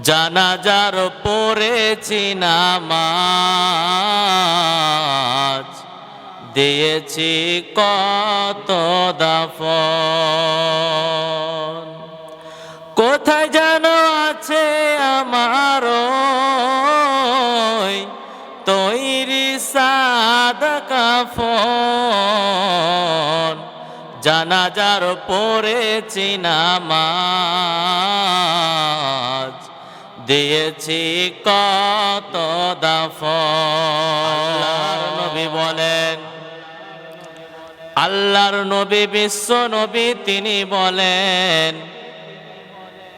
জানাজার পড়েছি নামাজ, দিয়েছি কত দাফন। কোথায় যেন আছে আমার তৈরি সাদা কাফন। জানাজার পড়েছি নামাজ, দিয়েছি কত দাফন। আল্লাহর নবী বলেন, আল্লাহর নবী বিশ্ব নবী তিনি বলেন,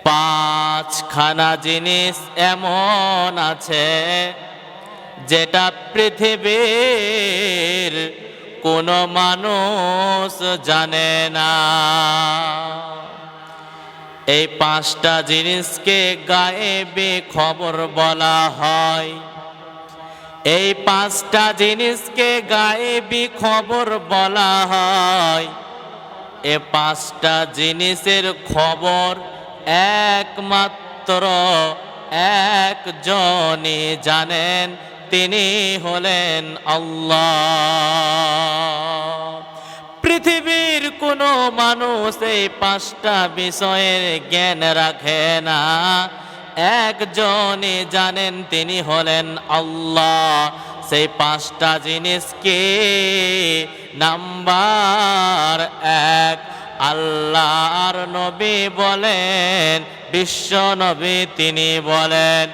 পাঁচখানা জিনিস এমন আছে যেটা পৃথিবীর কোনো মানুষ জানে না। এই পাঁচটা জিনিসকে গায়েবী খবর বলা হয়। এই পাঁচটা জিনিসকে গায়েবী খবর বলা হয়। এই পাঁচটা জিনিসের খবর একমাত্র একজনই জানেন, তিনি হলেন আল্লাহ। পৃথিবীর কোনো মানুষ এই পাঁচটা বিষয়ের জ্ঞান রাখে না, একজনই জানেন, তিনি হলেন আল্লাহ। সেই পাঁচটা জিনিসকে নাম্বার এক, আল্লাহর নবী বলেন, বিশ্ব নবী তিনি বলেন,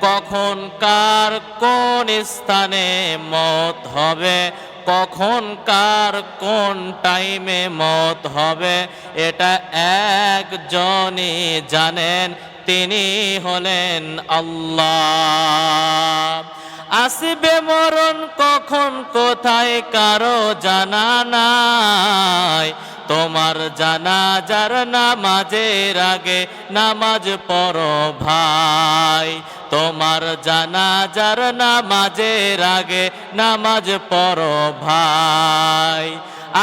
কখন কার কোন স্থানে মওত হবে, কখন কার কোন টাইমে মওত হবে, এটা একজনই জানেন, তিনি হলেন আল্লাহ। আসবে মরণ কখন কোথায় কারো জানা নাই, তোমার জানাজার নামাজের আগে নামাজ পড়ো ভাই। তোমার জানাজার নামাজের আগে নামাজ পড়ো ভাই।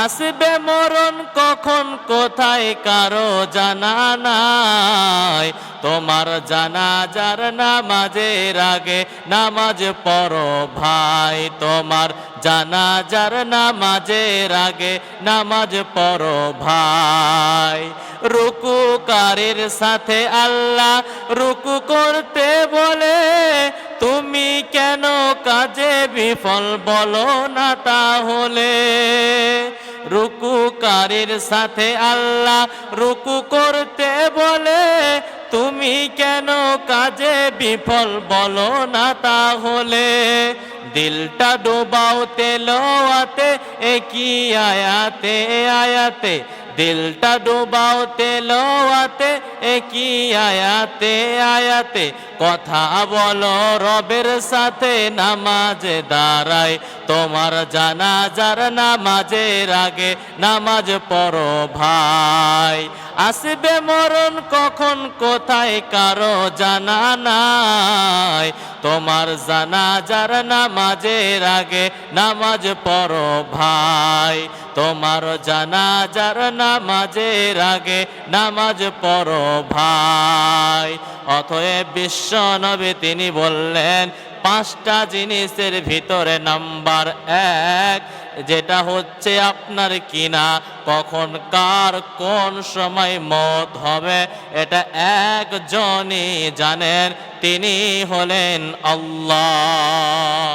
আসবে মরণ কখন কোথায় কারো জানা নাই, তোমার জানাজার নামাজের আগে নামাজ পড়ো ভাই। তোমার জানাজার নামাজের আগে নামাজ পড়ো ভাই। রুকুকারীর সাথে আল্লাহ রুকু করতে বলে, তুমি কেন কাজে বিফল বলো না তাহলে। রুকুকারীর সাথে আল্লাহ রুকু করতে বলে, তুমি কেন কাজে বিফল বলো না তাহলে। দিলটা ডোবাও তেলাওয়াতে, একই আয়াতে আয়াতে। দিলটা ডোবাও তেলাওয়াতে, একই আয়াতে আয়াতে। কথা বলো রবের সাথে নামাজে দাঁড়ায়, তোমার জানাজার নামাজের আগে নামাজ পড়ো ভাই। আসবে মরণ কখন কোথায় কারো জানা নাই, তোমার জানাজার নামাজের আগে নামাজ পড়ো ভাই। তোমার জানাজার নামাজের আগে নামাজ পড়ো ভাই। অতএব বিশ্ব নবী তিনি বললেন, পাঁচটা জিনিসের ভিতরে নাম্বার এক, যেটা হচ্ছে আপনার কিনা কখন কার কোন সময় মওত হবে, এটা একজনই জানেন, তিনি হলেন আল্লাহ।